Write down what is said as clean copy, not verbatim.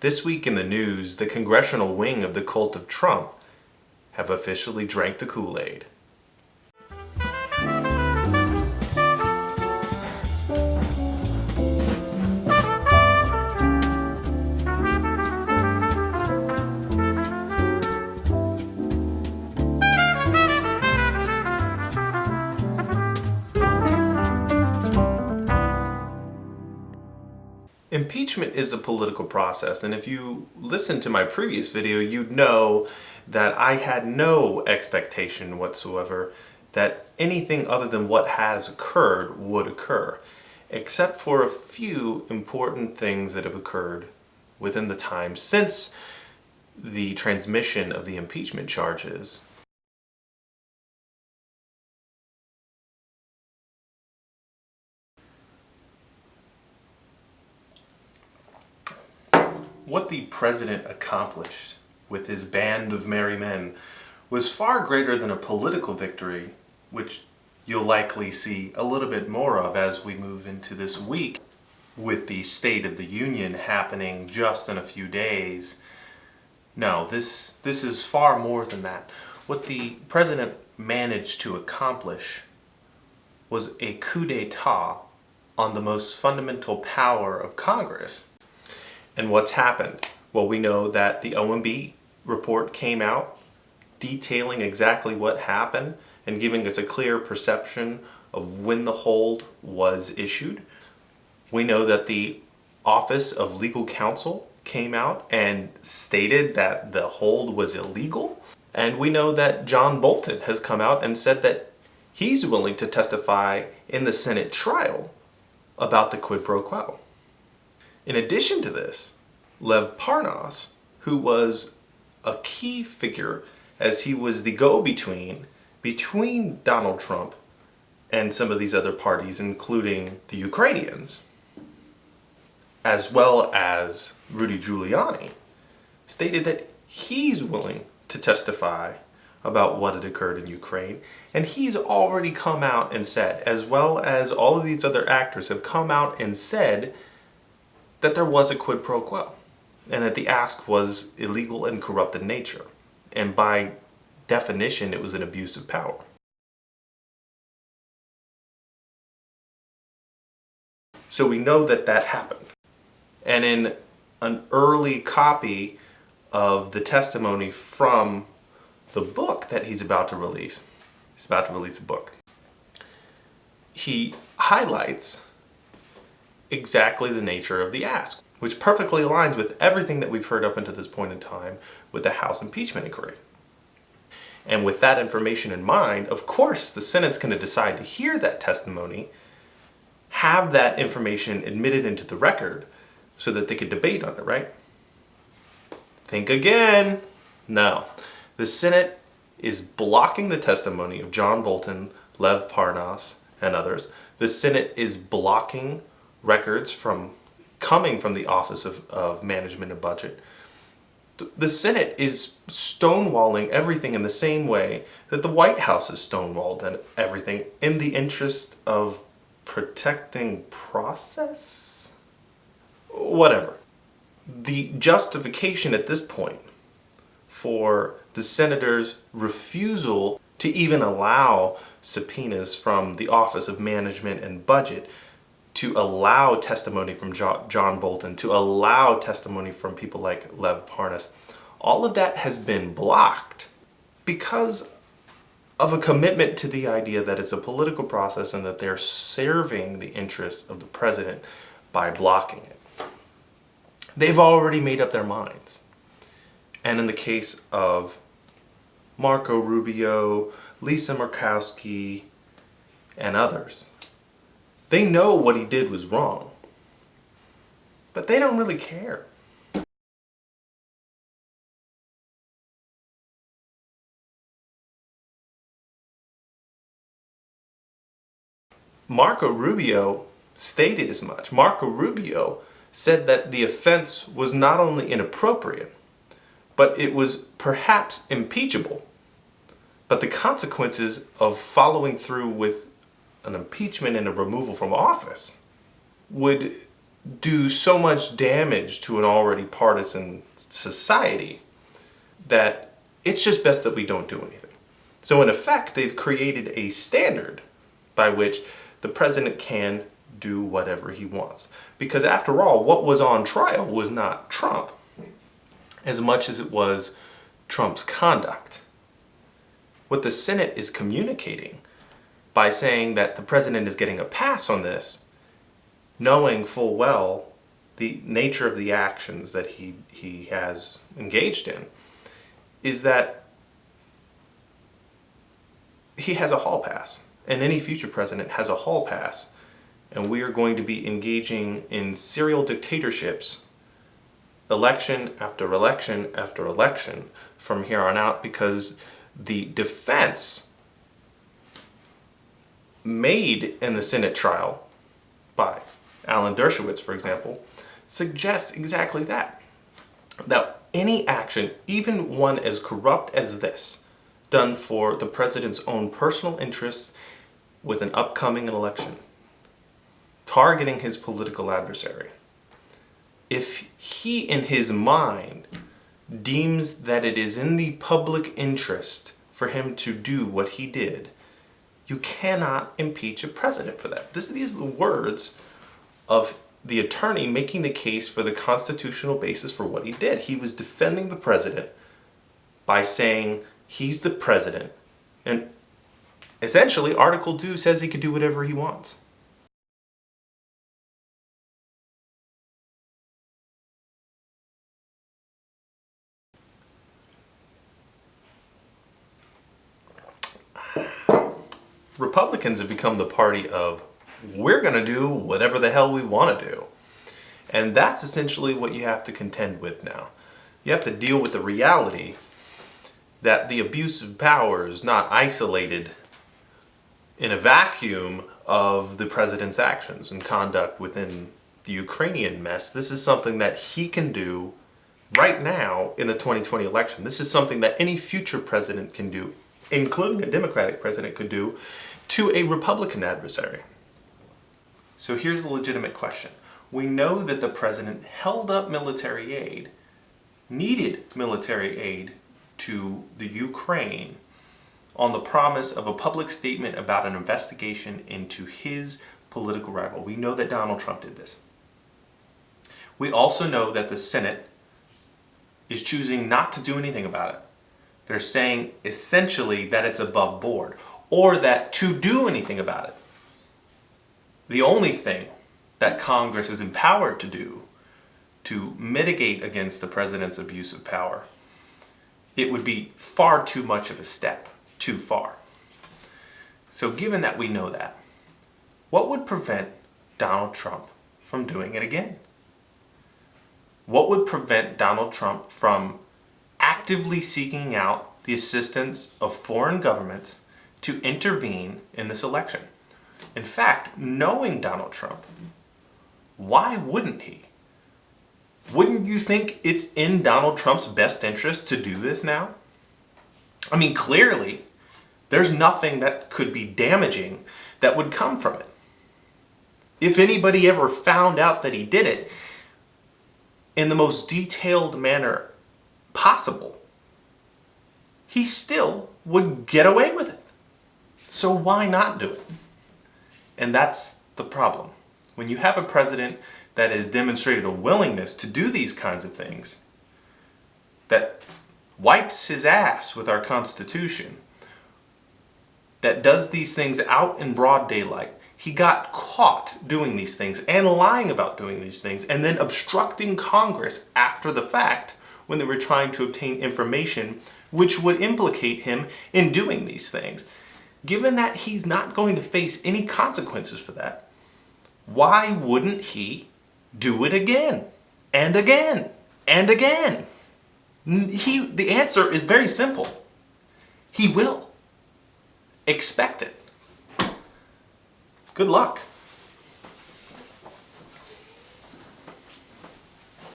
This week in the news, the congressional wing of the cult of Trump have officially drank the Kool-Aid. Impeachment is a political process, and if you listen to my previous video, you'd know that I had no expectation whatsoever that anything other than what has occurred would occur, except for a few important things that have occurred within the time since the transmission of the impeachment charges. What the president accomplished with his band of merry men was far greater than a political victory, which you'll likely see a little bit more of as we move into this week, with the State of the Union happening just in a few days. No, this is far more than that. What the president managed to accomplish was a coup d'etat on the most fundamental power of Congress. And what's happened? Well, we know that the OMB report came out detailing exactly what happened and giving us a clear perception of when the hold was issued. We know that the Office of Legal Counsel came out and stated that the hold was illegal. And we know that John Bolton has come out and said that he's willing to testify in the Senate trial about the quid pro quo. In addition to this, Lev Parnas, who was a key figure as he was the go-between between Donald Trump and some of these other parties, including the Ukrainians, as well as Rudy Giuliani, stated that he's willing to testify about what had occurred in Ukraine. And he's already come out and said, as well as all of these other actors have come out and said, that there was a quid pro quo and that the ask was illegal and corrupt in nature. And by definition, it was an abuse of power. So we know that that happened. And in an early copy of the testimony from the book that he's about to release a book, he highlights exactly the nature of the ask, which perfectly aligns with everything that we've heard up until this point in time with the House impeachment inquiry. And with that information in mind, of course, the Senate's going to decide to hear that testimony, have that information admitted into the record so that they could debate on it, right? Think again. No. The Senate is blocking the testimony of John Bolton, Lev Parnas, and others. The Senate is blocking records coming from the Office of Management and Budget. The Senate is stonewalling everything in the same way that the White House has stonewalled everything in the interest of protecting process? Whatever. The justification at this point for the senators' refusal to even allow subpoenas from the Office of Management and Budget, to allow testimony from John Bolton, to allow testimony from people like Lev Parnas, all of that has been blocked because of a commitment to the idea that it's a political process and that they're serving the interests of the president by blocking it. They've already made up their minds. And in the case of Marco Rubio, Lisa Murkowski, and others, they know what he did was wrong, but they don't really care. Marco Rubio stated as much. Marco Rubio said that the offense was not only inappropriate, but it was perhaps impeachable. But the consequences of following through with an impeachment and a removal from office would do so much damage to an already partisan society that it's just best that we don't do anything. So in effect, they've created a standard by which the president can do whatever he wants. Because after all, what was on trial was not Trump as much as it was Trump's conduct. What the Senate is communicating by saying that the president is getting a pass on this, knowing full well the nature of the actions that he has engaged in, is that he has a hall pass, and any future president has a hall pass, and we are going to be engaging in serial dictatorships election after election after election from here on out, because the defense made in the Senate trial by Alan Dershowitz, for example, suggests exactly that. That any action, even one as corrupt as this, done for the president's own personal interests with an upcoming election, targeting his political adversary, if he in his mind deems that it is in the public interest for him to do what he did, you cannot impeach a president for that. These are the words of the attorney making the case for the constitutional basis for what he did. He was defending the president by saying he's the president, and essentially Article 2 says he could do whatever he wants. Republicans have become the party of, we're going to do whatever the hell we want to do. And that's essentially what you have to contend with now. You have to deal with the reality that the abuse of power is not isolated in a vacuum of the president's actions and conduct within the Ukrainian mess. This is something that he can do right now in the 2020 election. This is something that any future president can do, including a Democratic president could do, to a Republican adversary. So here's the legitimate question. We know that the president held up military aid, needed military aid to the Ukraine on the promise of a public statement about an investigation into his political rival. We know that Donald Trump did this. We also know that the Senate is choosing not to do anything about it. They're saying essentially that it's above board, or that to do anything about it, the only thing that Congress is empowered to do to mitigate against the president's abuse of power, it would be far too much of a step, too far. So given that we know that, what would prevent Donald Trump from doing it again? What would prevent Donald Trump from actively seeking out the assistance of foreign governments to intervene in this election? In fact, knowing Donald Trump, why wouldn't he? Wouldn't you think it's in Donald Trump's best interest to do this now? I mean, clearly, there's nothing that could be damaging that would come from it. If anybody ever found out that he did it in the most detailed manner possible, he still would get away with it. So why not do it? And that's the problem. When you have a president that has demonstrated a willingness to do these kinds of things, that wipes his ass with our Constitution, that does these things out in broad daylight, he got caught doing these things and lying about doing these things and then obstructing Congress after the fact when they were trying to obtain information which would implicate him in doing these things. Given that he's not going to face any consequences for that, why wouldn't he do it again and again and again? The answer is very simple. He will. Expect it. Good luck.